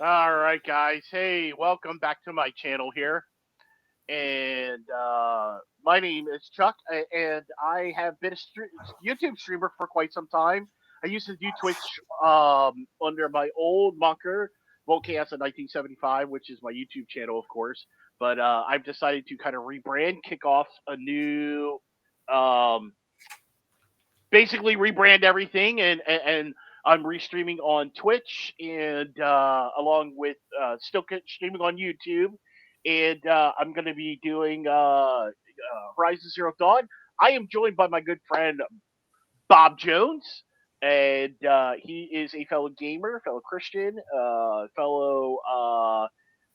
All right, guys. Hey, welcome back to my channel here. And my name is Chuck, and I have been a YouTube streamer for quite some time. I used to do Twitch under my old moniker, Volcast in 1975, which is my YouTube channel, of course. But I've decided to kind of rebrand, kick off a new, um, basically rebrand everything, and I'm restreaming on Twitch and along with still streaming on YouTube, and I'm going to be doing Horizon Zero Dawn. I am joined by my good friend Bob Jones, and he is a fellow gamer, fellow Christian, fellow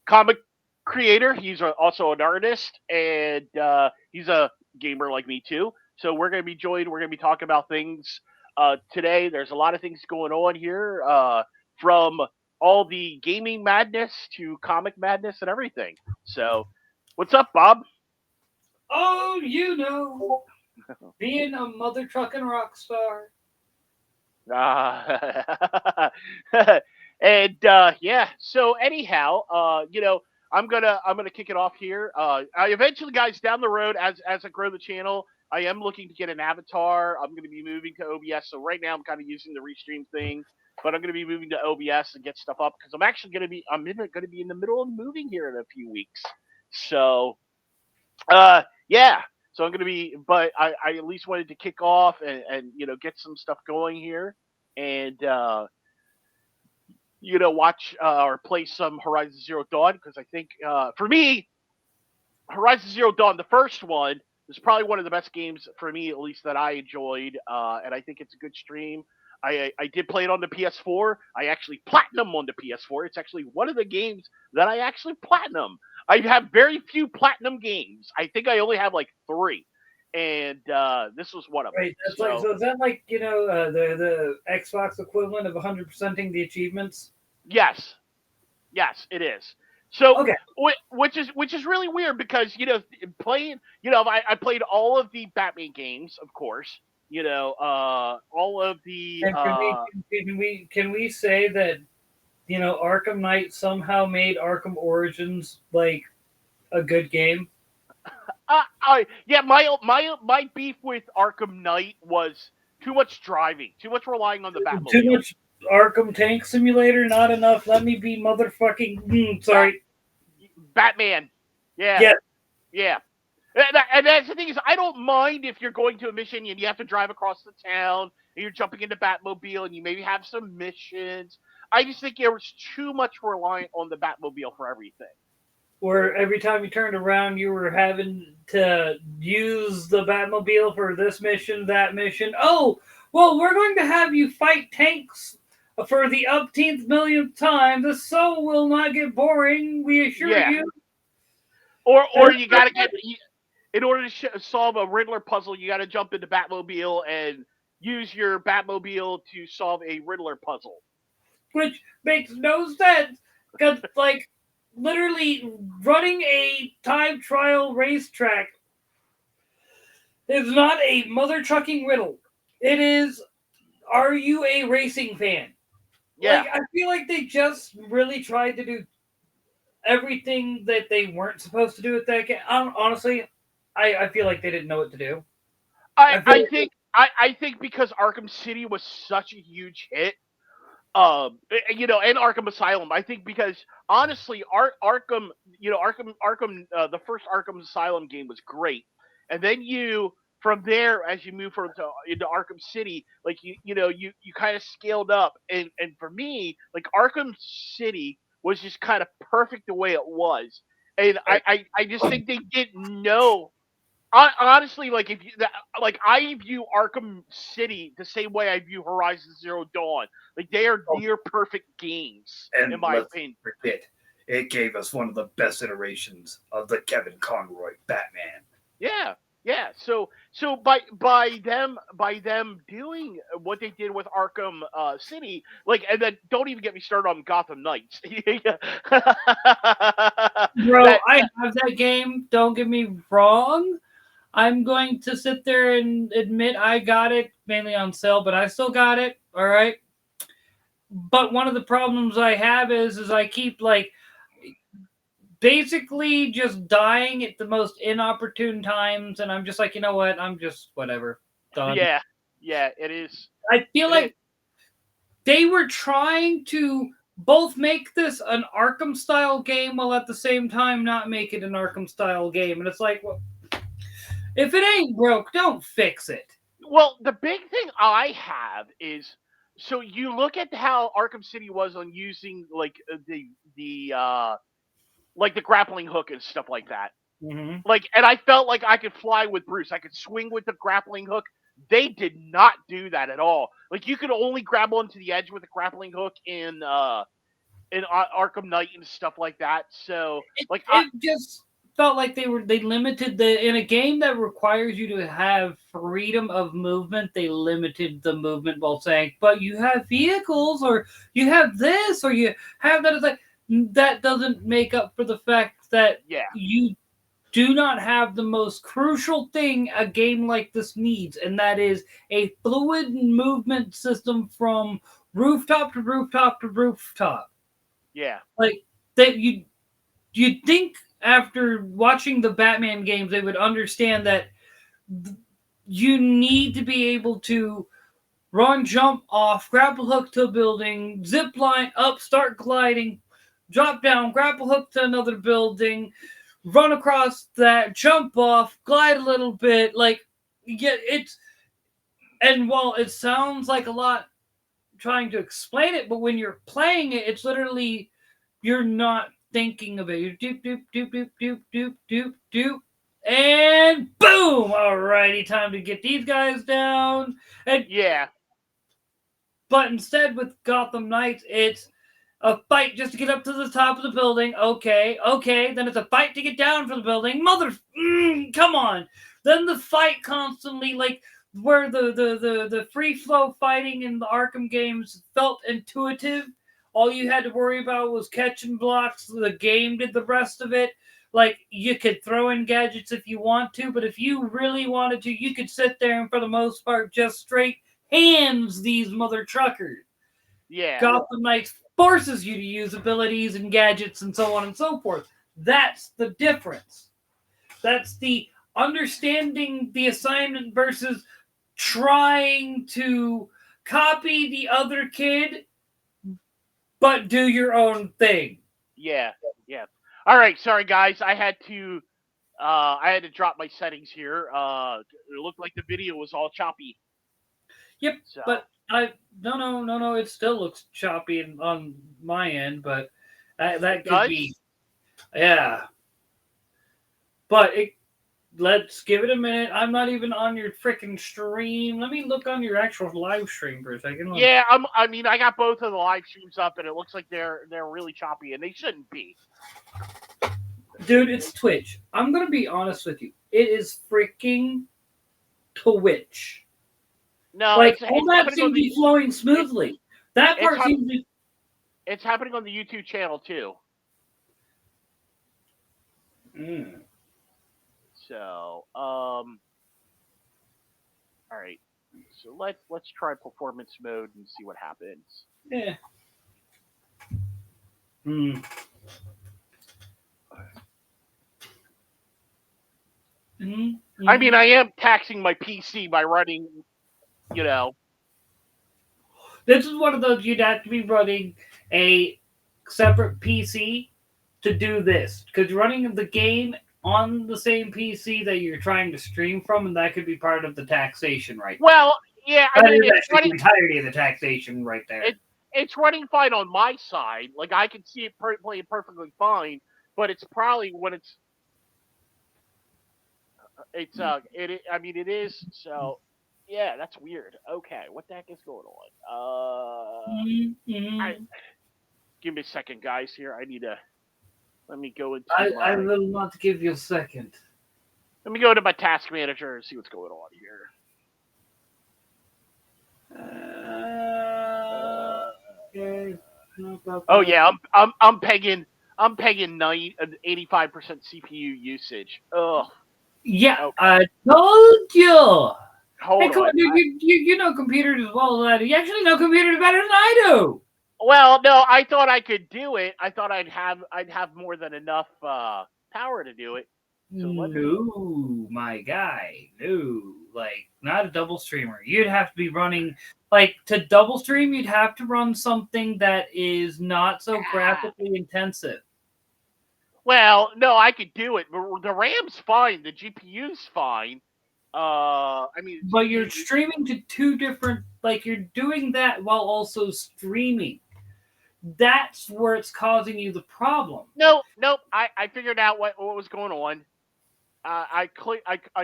comic creator. He's also an artist, and he's a gamer like me too. So we're going to be joined. We're going to be talking about things today. There's a lot of things going on here, from all the gaming madness to comic madness and everything. So, what's up, Bob? Oh, being a mother trucking rock star. Uh, and yeah. So anyhow, I'm gonna kick it off here. I eventually, guys, down the road, as I grow the channel, I am looking to get an avatar. I'm gonna be moving to OBS. So right now, I'm kind of using the restream thing, but I'm gonna be moving to OBS and get stuff up because gonna be in the middle of moving here in a few weeks. So yeah. So I'm gonna be, but I at least wanted to kick off and get some stuff going here, and watch or play some Horizon Zero Dawn because I think for me, Horizon Zero Dawn, the first one, is probably one of the best games for me, at least that I enjoyed, and I think it's a good stream. I did play it on the PS4. I actually platinum on the PS4. It's actually one of the games that I actually platinum. I have very few platinum games. I think I only have like three, and this was one of them. Right. That's like So so. Is that like the Xbox equivalent of 100%ing the achievements? yes, yes, it is. So, Okay. which is really weird because playing, I played all of the Batman games, of course. All of the And can we say that Arkham Knight somehow made Arkham Origins like a good game? yeah, my beef with Arkham Knight was too much driving, too much relying on the Too Batmobile. much Arkham Tank Simulator, not enough. Let me be motherfucking. Bat Sorry. Batman, yeah, Yeah. yeah. And that's the thing is, I don't mind if you're going to a mission and you have to drive across the town and you're jumping into Batmobile and you maybe have some missions. I just think there was too much reliant on the Batmobile for everything. Where every time you turned around, you were having to use the Batmobile for this mission, that mission. Oh, well, we're going to have you fight tanks for the upteenth millionth time. This so will not get boring, we assure Yeah, you. or you got to in order to solve a Riddler puzzle, you got to jump into Batmobile and use your Batmobile to solve a Riddler puzzle. Which makes no sense. Because, like, literally running a time trial racetrack is not a mother trucking riddle. It is, are you a racing fan? Yeah, Like, I feel like they just really tried to do everything that they weren't supposed to do with that game. Honestly, I feel like they didn't know what to do. I I feel I like think I think because Arkham City was such a huge hit, and Arkham Asylum. I think because honestly, Arkham, the first Arkham Asylum game was great, and then from there as you move into Arkham City, like you kind of scaled up, and for me, like Arkham City was just kind of perfect the way it was, and right. I just think they didn't know. Honestly, like if you like, I view Arkham City the same way I view Horizon Zero Dawn. Like they are Oh, near perfect games, in and my let's opinion. not forget, it gave us one of the best iterations of the Kevin Conroy Batman. Yeah, yeah. So by them doing what they did with Arkham City, like, and then don't even get me started on Gotham Knights. Bro, that I have that game. Don't get me wrong. I'm going to sit there and admit I got it mainly on sale, but I still got it. All right. but one of the problems I have is I keep like basically just dying at the most inopportune times, and I'm just like, you know what? I'm just whatever done. Yeah, yeah, it is. I feel It is. like they were trying to both make this an Arkham style game while at the same time not make it an Arkham style game, and it's like, well, if it ain't broke, don't fix it. Well, the big thing I have is so you look at how Arkham City was on using like the like the grappling hook and stuff like that. Mm-hmm. Like, and I felt like I could fly with Bruce. I could swing with the grappling hook. They did not do that at all. Like, you could only grab onto the edge with a grappling hook in Arkham Knight and stuff like that. So, like, It just felt like they limited the in a game that requires you to have freedom of movement. They limited the movement while saying, "But you have vehicles, or you have this, or you have that." It's like that doesn't make up for the fact that yeah, you do not have the most crucial thing a game like this needs, and that is a fluid movement system from rooftop to rooftop to rooftop. yeah, Like that you'd think after watching the Batman games they would understand that you need to be able to run, jump off, grapple hook to a building, zip line up, start gliding, drop down, grapple hook to another building, run across that, jump off, glide a little bit. Like, yeah, it's and while it sounds like a lot trying to explain it, but when you're playing it, it's literally you're not thinking of it. You're doop doop doop doop doop doop doop doop, and boom! Alrighty, time to get these guys down. And yeah, but instead, with Gotham Knights, it's a fight just to get up to the top of the building. Okay, okay. Then it's a fight to get down from the building. Come on. Then the fight constantly, like where the free flow fighting in the Arkham games felt intuitive. All you had to worry about was catching blocks. The game did the rest of it. Like you could throw in gadgets if you want to, but if you really wanted to, you could sit there and for the most part just straight hands these mother truckers. yeah, Gotham Knights forces you to use abilities and gadgets and so on and so forth. That's the difference. That's the understanding the assignment versus trying to copy the other kid but do your own thing. yeah, yeah. All right, sorry guys, I had to drop my settings here. It looked like the video was all choppy. Yep, So, but I no. It still looks choppy on my end, but that could does? be yeah. But let's give it a minute. I'm not even on your freaking stream. Let me look on your actual live stream for a second. Yeah, I mean, I got both of the live streams up, and it looks like they're really choppy, and they shouldn't be. Dude, it's Twitch. I'm gonna be honest with you. It is freaking Twitch. No, Like it's all that happening seems on to be the flowing smoothly. That it's part hap- seems to be. it's happening on the YouTube channel too. Mm. So, all right. So let's try performance mode and see what happens. Yeah. Mm. Mm-hmm. I mean, I am taxing my PC by running, you know. This is one of those you'd have to be running a separate PC to do this because running the game on the same PC that you're trying to stream from, and that could be part of the taxation right there. Well, yeah, I That mean, is actually the entirety of the taxation right there. It's running fine on my side. Like I can see it playing perfectly fine, but it's probably when it's I mean it is so yeah, that's weird. Okay, what the heck is going on? Mm-hmm. Give me a second, guys. Here, I need to let me go into I will not give you a second. let me go into my task manager and see what's going on here. Okay. Oh yeah, I'm pegging 85% CPU usage. Ugh. Yeah, Okay. I told you. Hold Hey, on. you know computers as well as I do. You actually know computers better than I do. Well, no, I thought I could do it. I thought I'd have more than enough power to do it. So let me. No, my guy. No. Like, not a double streamer. You'd have to be running, like, to double stream, you'd have to run something that is not so Ah, graphically intensive. well, no, I could do it. The RAM's fine. The GPU's fine. I mean, the But you're GPU. streaming to two different, like, you're doing that while also streaming. That's where it's causing you the problem. No, nope. I figured out what was going on. I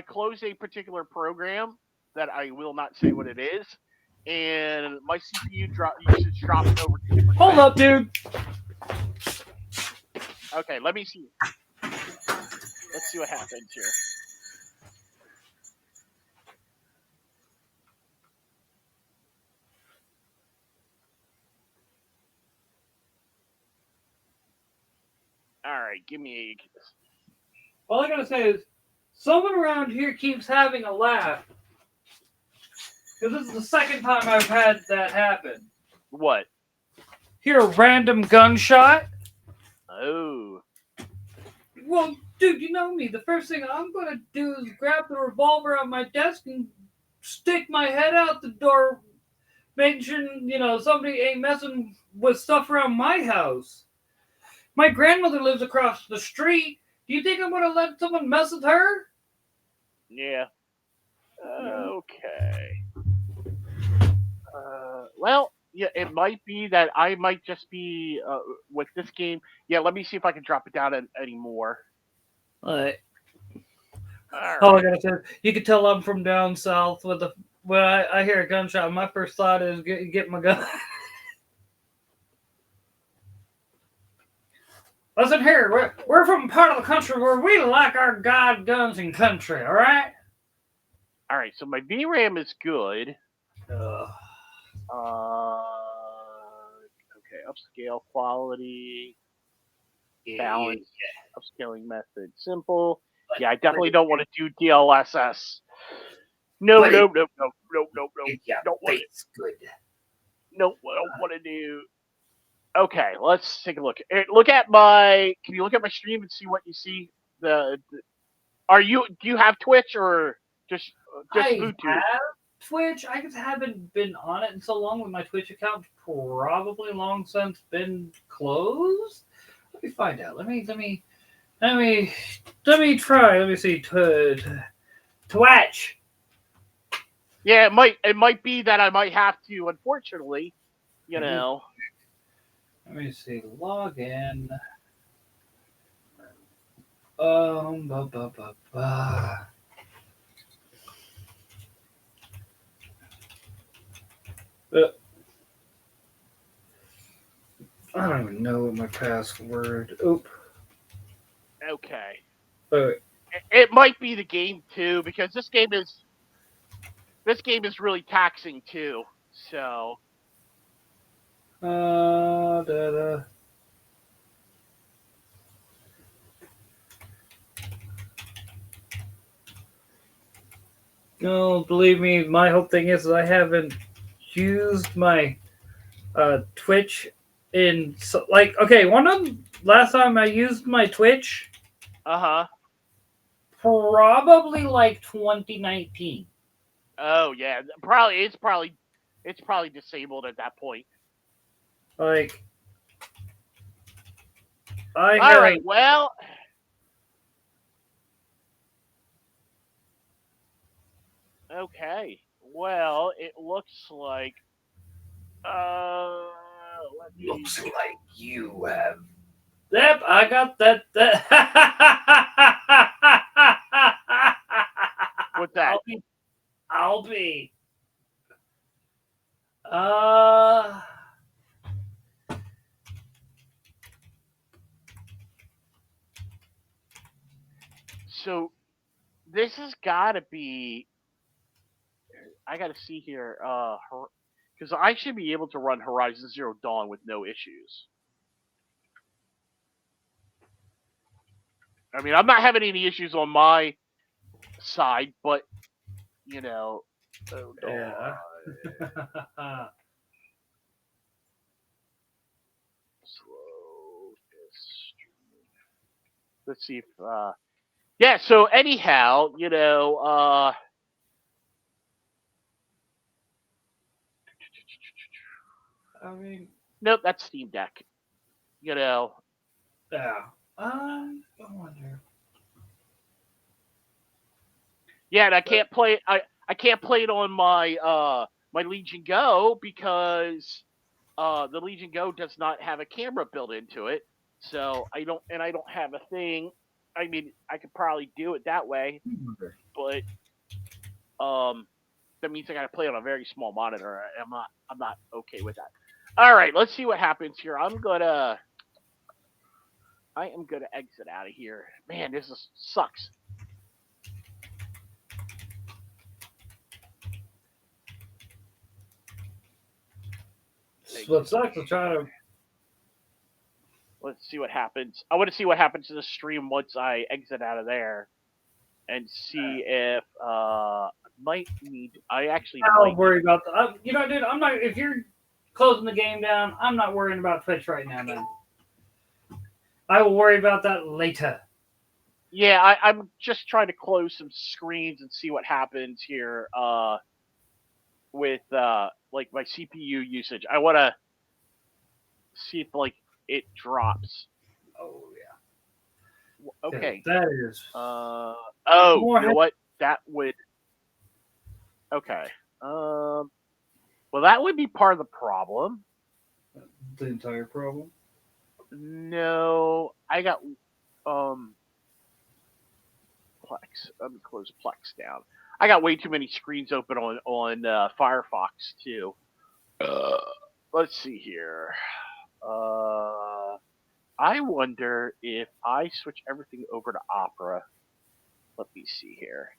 closed a particular program that I will not say what it is, and my CPU usage dropped over 2%. Hold up, dude. Okay, let me see. Let's see what happens here. All right, give me. All I gotta say is, someone around here keeps having a laugh. Because this is the second time I've had that happen. What? Hear a random gunshot. Oh. Well, dude, you know me. The first thing I'm gonna do is grab the revolver on my desk and stick my head out the door, making sure somebody ain't messing with stuff around my house. My grandmother lives across the street. Do you think I'm gonna let someone mess with her? Yeah. Okay. Well, yeah, it might be that I might just be with this game. Yeah, let me see if I can drop it down any more. Alright. All All I right. gotta say, you can tell I'm from down south. When I hear a gunshot, my first thought is get my gun. Listen here, we're from a part of the country where we like our god guns and country. All right. All right. So my VRAM is good. Uh, Okay. Upscale quality, yeah, balance, upscaling method, simple. But, Yeah, I definitely don't want to do DLSS. No, but no, it, no, no, no, no, no. it yeah, Don't want it. face good. No, I don't want to do. Okay, let's take a look. Look at my. Can you look at my stream and see what you see? Are you? Do you have Twitch or just I YouTube? have Twitch. I just haven't been on it in so long. With my Twitch account probably long since been closed. Let me find out. Let me try. Let me see. Twitch. Yeah, it might be that I might have to. Unfortunately, you know. Let me see. Login. Ba, ba, ba, ba. I don't even know what my password. Oop. Okay. Wait. It might be the game too because this game is really taxing too. So Da, da. No, believe me, my whole thing is I haven't used my Twitch in okay, one of them, last time I used my Twitch uh-huh. probably like 2019. Oh yeah. It's probably disabled at that point. Like I All have right. Well, okay. Well, it looks like let me Looks like you have. Yep, I got that. what's that? I'll be. Uh, So this has got to be I got to see here cuz I should be able to run Horizon Zero Dawn with no issues. I mean, I'm not having any issues on my side, but you know, oh, yeah. Dawn. Slow this. Let's see if yeah, so anyhow, I mean, nope, that's Steam Deck. You know, yeah. I wonder. yeah, and I can't play it on my Legion Go because the Legion Go does not have a camera built into it. So I don't have a thing. I mean, I could probably do it that way, but um that means I got to play on a very small monitor. I'm not okay with that. All right, let's see what happens here. I am gonna exit out of here. Man, sucks. What Exit. sucks is trying to. Let's see what happens. I want to see what happens to the stream once I exit out of there and see if might need. I actually I'll might need. worry about the. You know, dude, I'm not. If you're closing the game down, I'm not worrying about Twitch right now, man. I will worry about that later. Yeah, I'm just trying to close some screens and see what happens here. With like my CPU usage, I want to see if like it drops. Oh yeah. Okay. That is Oh, more you know what? That would. Okay. Well, that would be part of the problem. the entire problem. No, I got Plex. Let me close Plex down. I got way too many screens open on Firefox too. Uh, let's see here. Uh, I wonder if I switch everything over to Opera. Let me see here.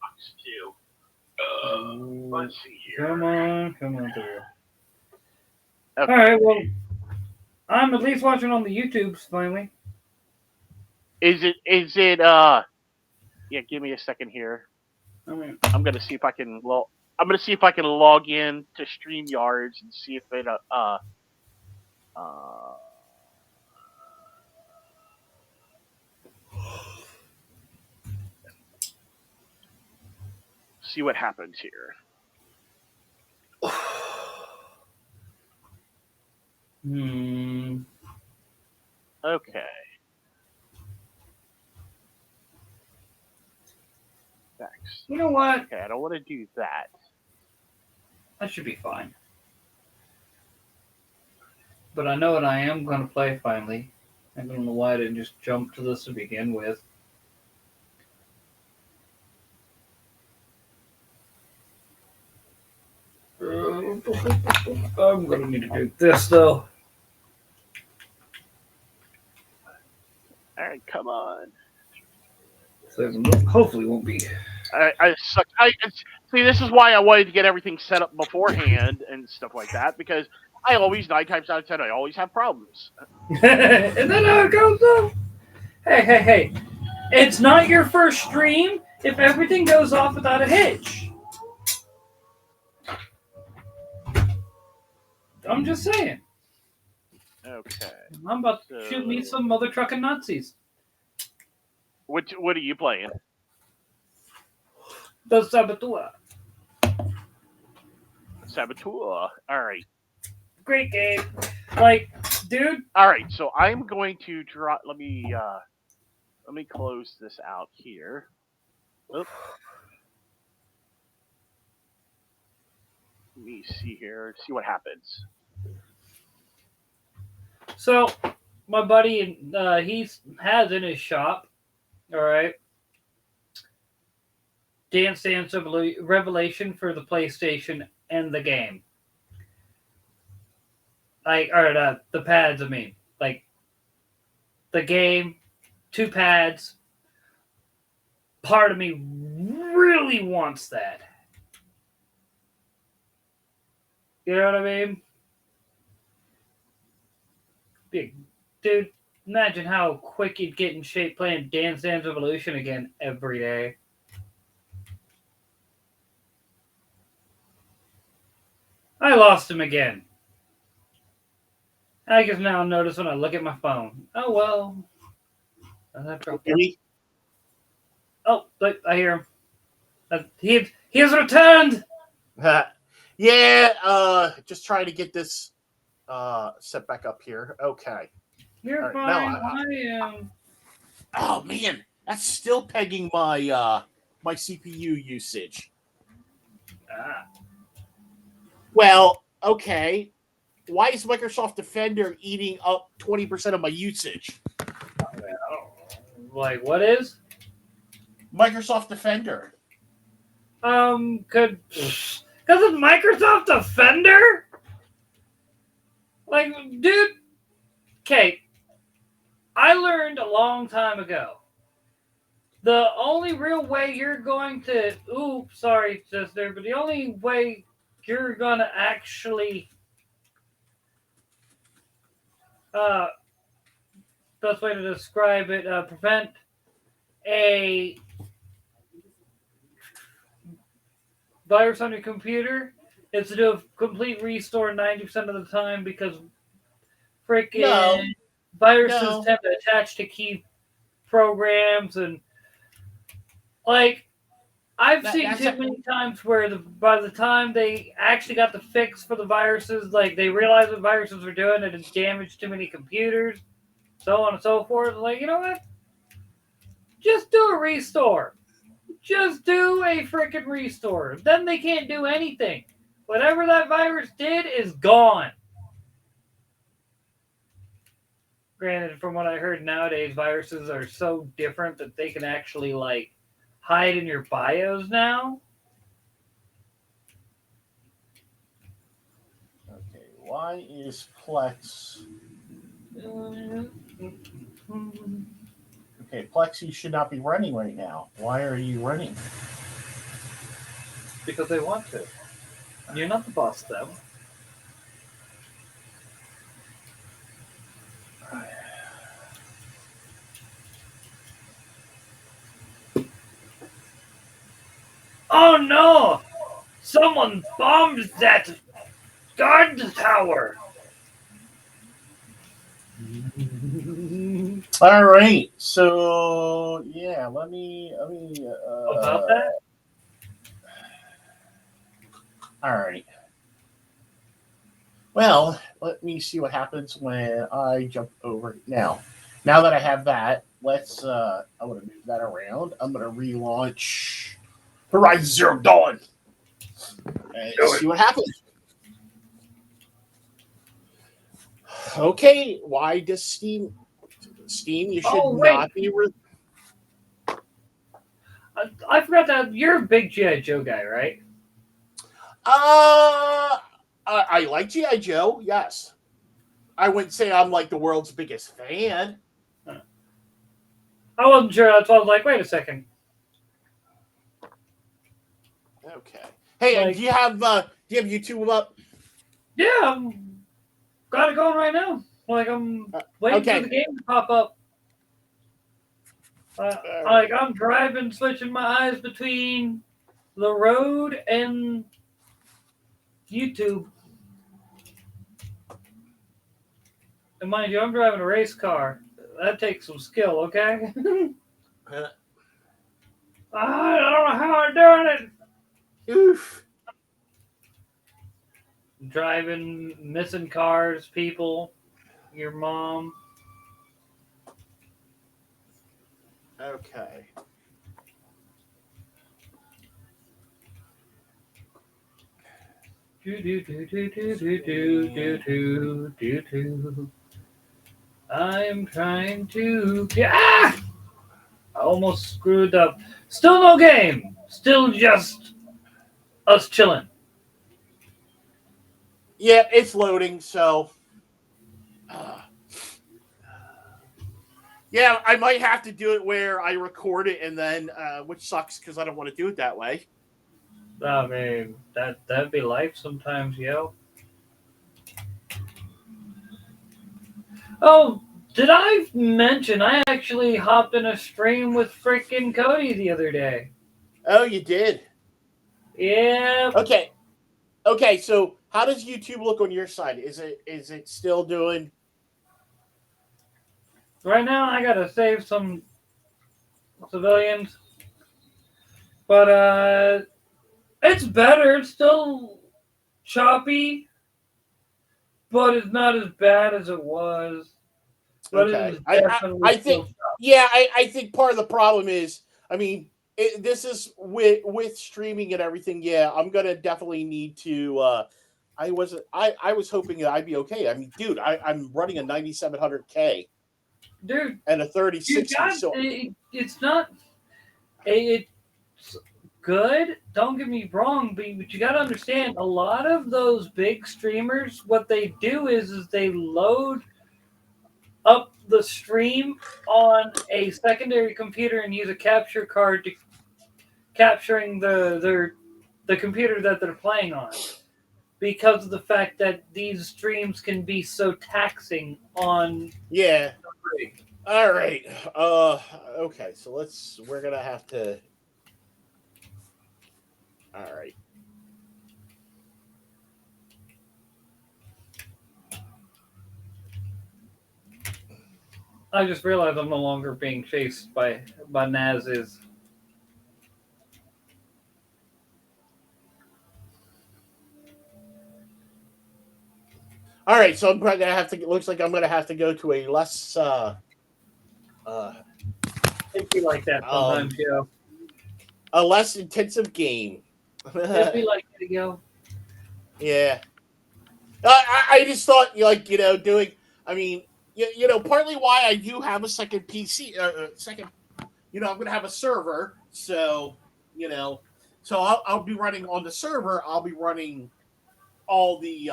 Fox two. Let's see here. Come on through. Okay. All right, well, I'm at least watching on the YouTubes finally. Is it yeah, give me a second here. I mean, I'm gonna see if I can I'm gonna see if I can log in to StreamYards and see if it uh see what happens here. hmm. Okay. Next. You know what? Okay, I don't want to do that. That should be fine. But I know what I am going to play finally. I don't know why I didn't just jump to this to begin with. I'm going to need to do this though. All right, come on. So hopefully won't be. I suck. See. This is why I wanted to get everything set up beforehand and stuff like that because I always 9 times out of 10 I always have problems. And then how it goes though. Hey. It's not your first stream if everything goes off without a hitch. I'm just saying. Okay. I'm about to shoot me some mother trucking Nazis. What are you playing? The Saboteur. Saboteur. All right. Great game. Like, dude. All right. So I'm going to drop. Let me close this out here. Oop. Let me see here. See what happens. So, my buddy, he has in his shop, all right, Dance Dance Revelation for the PlayStation and the game. The pads, I mean. Like, the game, 2 pads. Part of me really wants that. You know what I mean? Big dude, imagine how quick you'd get in shape playing Dance Dance Revolution again every day. I lost him again. I can now notice when I look at my phone. Oh well. Hear me? Oh, look, I hear him. He has returned. Yeah, just trying to get this set back up here. Okay. All You're right. Now, fine. I am. oh man, that's still pegging my CPU usage. Ah, Well, okay. Why is Microsoft Defender eating up 20% of my usage? like what is? Microsoft Defender. Could because of Microsoft Defender? Like, dude. Okay, I learned a long time ago. The only real way you're going to, oops, sorry, sister, but the only way you're gonna actually, uh, best way to describe it, prevent a virus on your computer is to do a complete restore 90% of the time because No, freaking viruses no. tend to attach to key programs and like I've seen That's too many times where by the time they actually got the fix for the viruses, like they realized what viruses were doing and it damaged too many computers, so on and so forth. Like, you know what? Just do a restore. Just do a freaking restore. Then they can't do anything. Whatever that virus did is gone. Granted, from what I heard nowadays, viruses are so different that they can actually like hide in your BIOS now. Okay, why is Plex? Okay, Plex, you should not be running right now. Why are you running? Because they want to. You're not the boss, though. Oh no! Someone bombed that guard tower. All right, so yeah, let me. About that? All right. Well, let me see what happens when I jump over now. Now that I have that, let's. I'm gonna move that around. I'm gonna relaunch Horizon Zero Dawn and Do it. see what happens. Okay, why does Steam? You should Oh wait, not be. I forgot that you're a big GI Joe guy, right? I like GI Joe. Yes, I wouldn't say I'm like the world's biggest fan. I wasn't sure. That's why I was like, wait a second. Okay. Hey, Like, do you have YouTube up? yeah, I'm got it going right now. Like, I'm waiting for Okay. the game to pop up. Like, I'm driving, switching my eyes between the road and YouTube. And mind you, I'm driving a race car. That takes some skill, okay? I don't know how I'm doing it. Oof. Driving, missing cars, people, your mom. Okay. Do do do do do do do do do do do. I'm trying to. Ah! I almost screwed up. Still no game. Still just us chilling. Yeah, it's loading. So, uh, yeah, I might have to do it where I record it and then, which sucks because I don't want to do it that way. I mean, that'd be life sometimes, yo. Oh, did I mention I actually hopped in a stream with freaking Cody the other day? Oh, you did. Yeah. Okay. Okay. So, how does YouTube look on your side? Is it still doing? Right now, I gotta save some civilians, but it's better. It's still choppy, but it's not as bad as it was. But it Okay. is I definitely think still choppy. yeah, I think part of the problem is I mean this is with streaming and everything. Yeah, I'm gonna definitely need to. I was hoping that I'd be okay. I mean, dude, I'm running a 9700K Dude, and a you 3060. got So it's not it's good. Don't get me wrong, but you got to understand a lot of those big streamers. What they do is they load up the stream on a secondary computer and use a capture card to capturing the computer that they're playing on because of the fact that these streams can be so taxing on yeah. the rig. All right. Okay. So we're gonna have to. All right. I just realized I'm no longer being chased by Naz's. All right. So I'm gonna have to. It looks like I'm gonna have to go to a less uh It be like that um sometimes, yo. a less intensive game. It be like that, yo. Yeah. I just thought doing. I mean, partly why I do have a second PC, second. I'm going to have a server, so you know, so I'll be running on the server. I'll be running all the.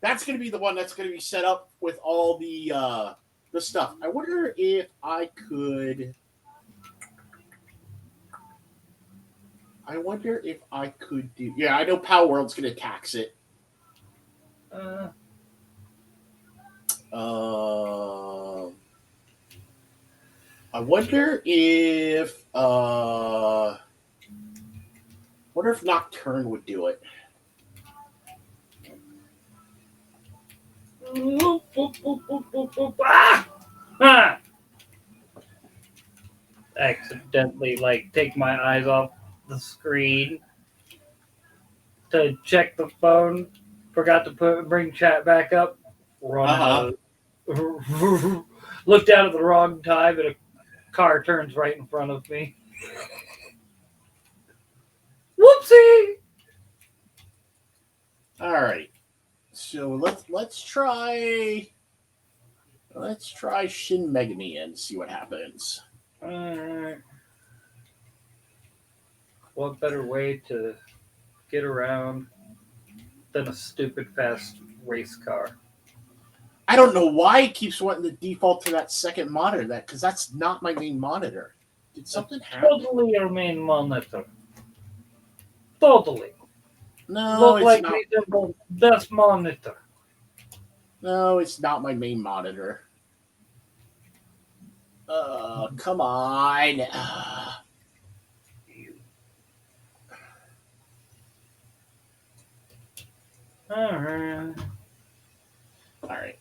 That's going to be the one that's going to be set up with all the stuff. I wonder if I could. I wonder if I could do. Yeah, I know Power World's going to tax it. Uh, Um. I wonder if Nocturne would do it. ah! Ah! Accidentally, like, take my eyes off the screen to check the phone. Forgot to bring chat back up. Running Uh-huh. a looked out at the wrong time, and a car turns right in front of me. Whoopsie! All right. So let's try Shin Megami and see what happens. Alright. What better way to get around than a stupid fast race car? I don't know why it keeps wanting to default to that second monitor because that's not my main monitor. Did something happen? Totally your main monitor. Totally. No, Look it's like not. reasonable this monitor. No, it's not my main monitor. Come on. Alright. All right.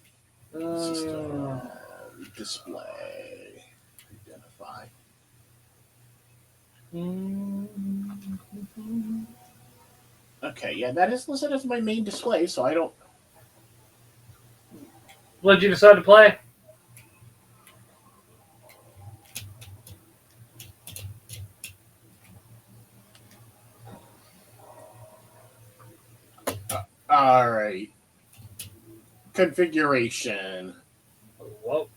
Display. Identify. Okay, yeah, that is listed as my main display, so I don't. What'd you decide to play? All right. Configuration. Whoa.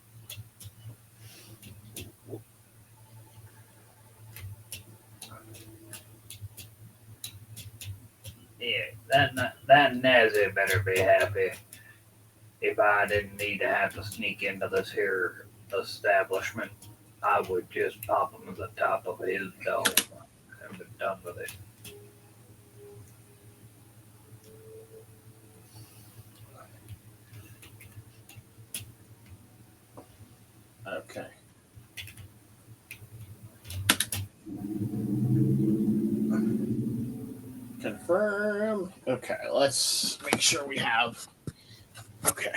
Yeah, that Nazi better be happy if I didn't need to have to sneak into this here establishment. I would just pop him to the top of his dome and be done with it. Okay. Confirm. Okay, let's make sure we have. Okay.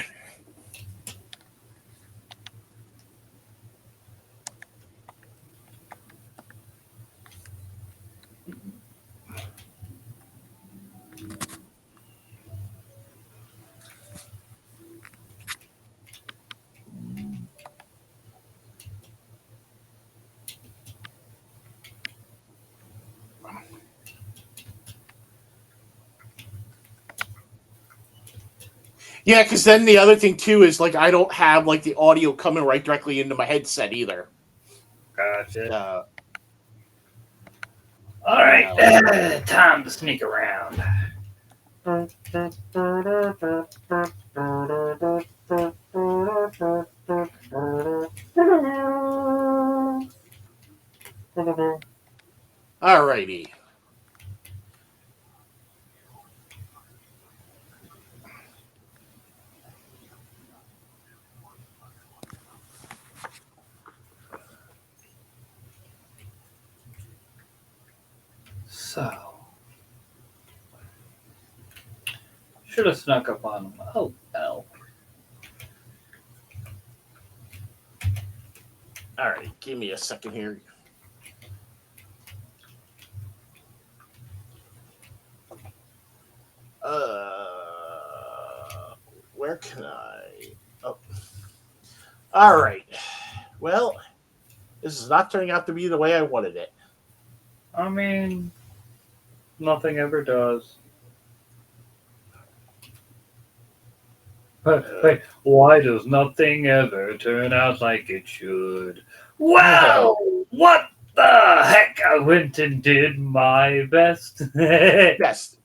Yeah, because then the other thing too is like I don't have like the audio coming right directly into my headset either. Gotcha. Uh, All you right, know. time to sneak around. Alrighty. So, should have snuck up on him. Oh, well. All right, give me a second here. Where can I? Oh, all right. Well, this is not turning out to be the way I wanted it. I mean, nothing ever does. Wait, why does nothing ever turn out like it should? Wow! What the heck? I went and did my best. Yes.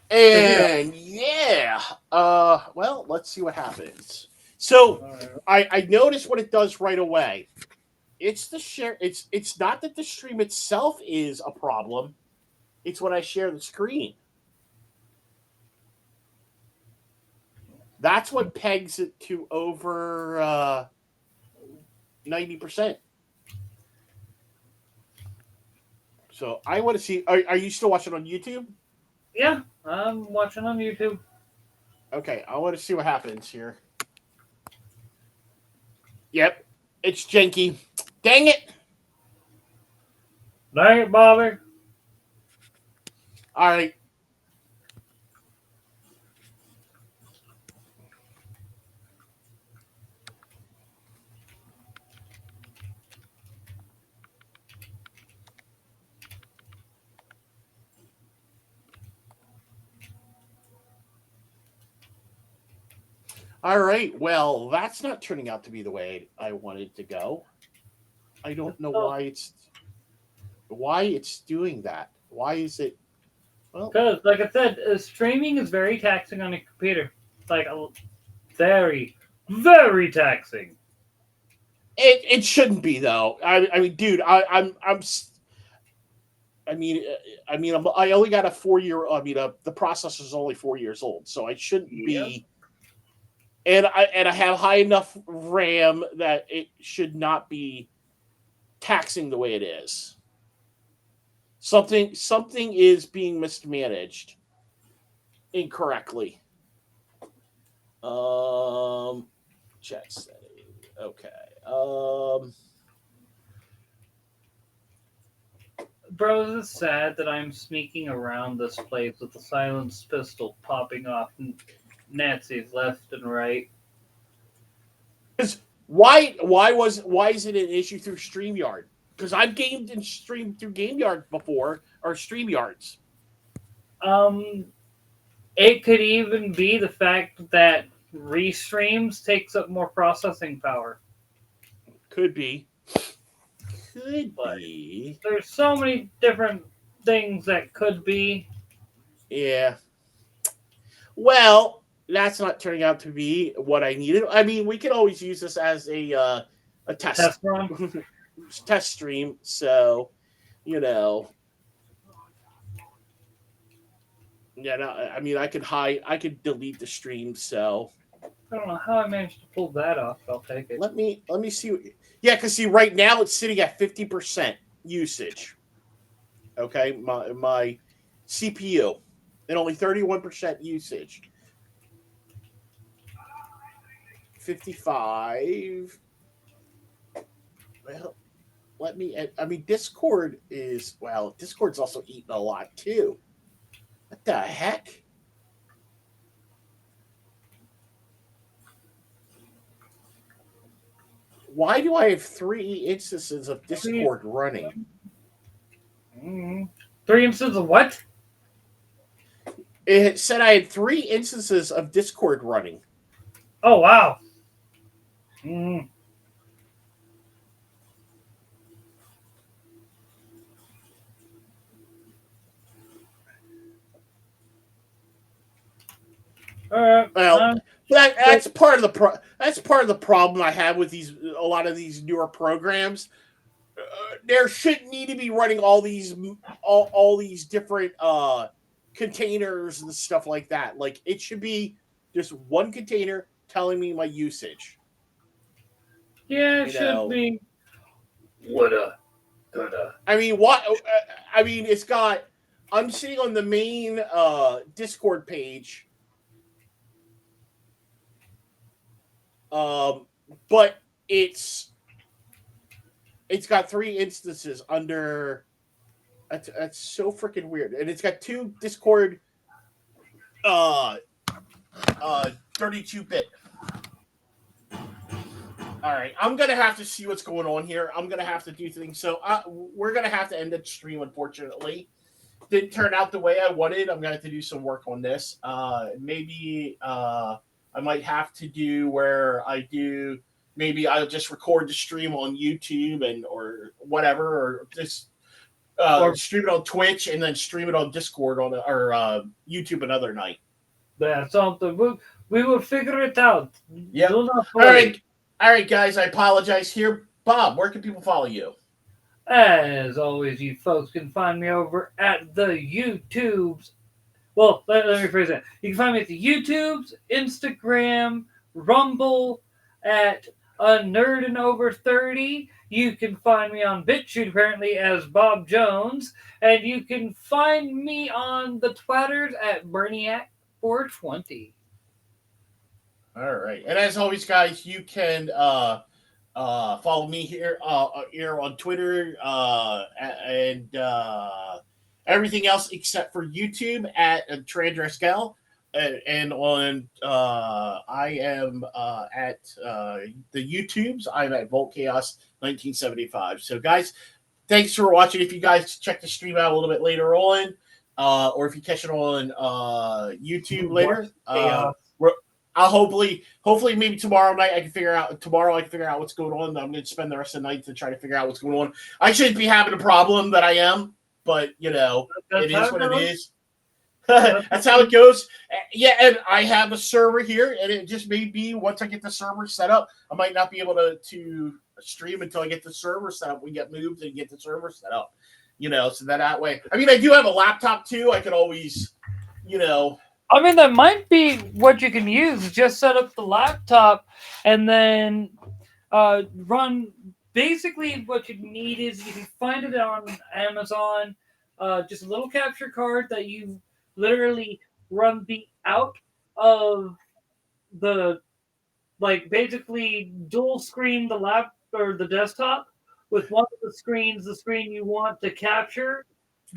And yeah. Well, let's see what happens. So I noticed what it does right away. It's the share. It's not that the stream itself is a problem. It's when I share the screen. That's what pegs it to over 90%. So I want to see. Are you still watching on YouTube? Yeah, I'm watching on YouTube. Okay, I want to see what happens here. Yep, it's janky. Dang it! Dang it, Bobby. All right. All right. Well, that's not turning out to be the way I wanted to go. I don't know why it's doing that. Why is it? Well, Because, like I said, streaming is very taxing on your computer. Like, very, very taxing. it shouldn't be though. I mean, dude, I mean, I only got a 4 year. I mean, the processor's only 4 years old, so I shouldn't be. And I have high enough RAM that it should not be taxing the way it is. Something is being mismanaged incorrectly. Chat setting. Okay. Bro, is it sad that I'm sneaking around this place with the silenced pistol popping off Nazis left and right? Because why is it an issue through StreamYard? Because I've gamed and streamed through GameYard before or StreamYards. It could even be the fact that restreams takes up more processing power. Could be. But there's so many different things that could be. Yeah. Well, that's not turning out to be what I needed. I mean, we could always use this as a test run. test stream. So, you know, yeah. No, I mean, I could delete the stream. So I don't know how I managed to pull that off. I'll take it. let me see. Yeah, because see, right now it's sitting at 50% usage. Okay, my CPU and only 31% usage. 55. Well, let me. I mean, Discord's also eating a lot too. What the heck? Why do I have 3 instances of Discord running? 3 instances of what? it said I had 3 instances of Discord running. Oh wow. Mm. All right. Well, that's part of the that's part of the problem I have with a lot of these newer programs. There shouldn't need to be running all these different containers and stuff like that. Like it should be just one container telling me my usage. Yeah, it You should know, be. Woulda, coulda. I mean, what? I mean, it's got. I'm sitting on the main Discord page, um, but it's got 3 instances under. That's so freaking weird, and it's got 2 Discord, uh, 32-bit. All right, I'm gonna have to see what's going on here. I'm gonna have to do things. So we're gonna have to end the stream, unfortunately. Didn't turn out the way I wanted. I'm gonna have to do some work on this. Maybe I might have to do where I do. Maybe I'll just record the stream on YouTube or whatever, or just stream it on Twitch and then stream it on Discord or YouTube another night. That's something. We will figure it out. Yeah. Do not All worry. right, guys. I apologize here. Bob, where can people follow you? As always, you folks can find me over at the YouTubes. Well, let me rephrase that. You can find me at the YouTubes, Instagram, Rumble, at a nerd and over 30. You can find me on BitChute apparently as Bob Jones, and you can find me on the Twitters at Berniac420. All right, and as always, guys, you can follow me here on Twitter and everything else except for YouTube at Trandrescal. And on I am at the YouTubes. I'm at Volt Chaos 1975. So, guys, thanks for watching. If you guys check the stream out a little bit later on, or if you catch it on YouTube later, I'll hopefully maybe tomorrow night I can figure out what's going on. I'm going to spend the rest of the night to try to figure out what's going on. I shouldn't be having a problem that I am, but it is what it is. That's how it goes. Yeah, and I have a server here, and it just may be once I get the server set up, I might not be able to stream until I get the server set up. We get moved and get the server set up, so that way. I mean, I do have a laptop too. I could always, I mean, that might be what you can use. Just set up the laptop and then run. Basically, what you need is you can find it on Amazon. Just a little capture card that you literally run the out of the, like, basically dual screen the lap or the desktop with one of the screens, the screen you want to capture,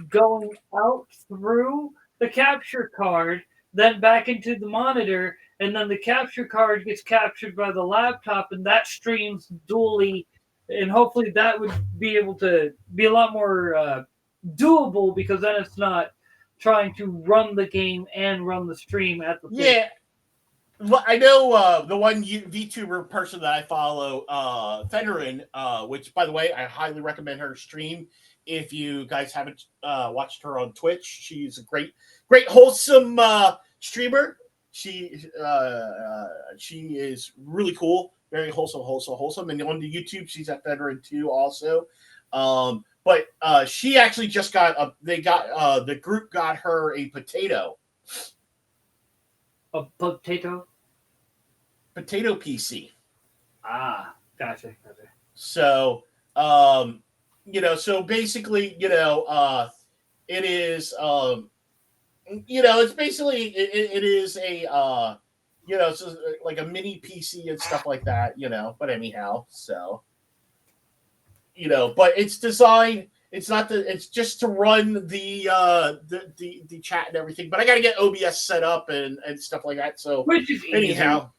going out through the capture card, then back into the monitor, and then the capture card gets captured by the laptop, and that streams dually, and hopefully that would be able to be a lot more doable, because then it's not trying to run the game and run the stream at the same time. Yeah. Well, I know the one VTuber person that I follow, Fenrin, which, by the way, I highly recommend her stream. If you guys haven't watched her on Twitch, she's a great, wholesome streamer. She is really cool, very wholesome. And on the YouTube, she's at Fenrin too, also. But she actually just got the group got her a potato. A potato? Potato PC. Ah, gotcha. So, so basically, it is, it's basically, it is a, it's like a mini PC and stuff like that, but anyhow, so, but it's designed, it's just to run the chat and everything, but I got to get OBS set up and stuff like that. So Which is anyhow,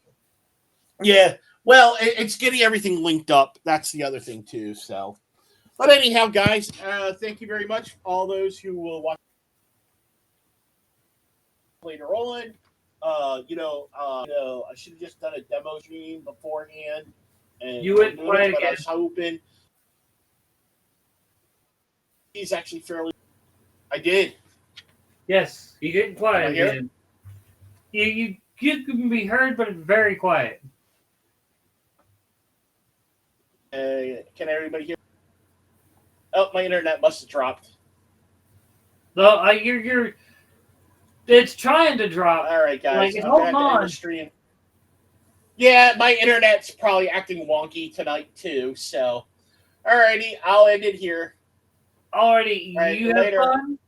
yeah, well, it's getting everything linked up. That's the other thing too. So, but anyhow, guys, thank you very much. All those who will watch. later on. I should have just done a demo stream beforehand. And You went quiet but I again. was hoping he's actually fairly. I did. Yes, you getting quiet Am I here? again. You can be heard, but very quiet. Can everybody hear? Oh, my internet must have dropped. No, you're. It's trying to drop. All right, guys. Like, I'm hold gonna have to end on. the stream. Yeah, my internet's probably acting wonky tonight too. So, alrighty, I'll end it here. Already, All right, you have later. fun.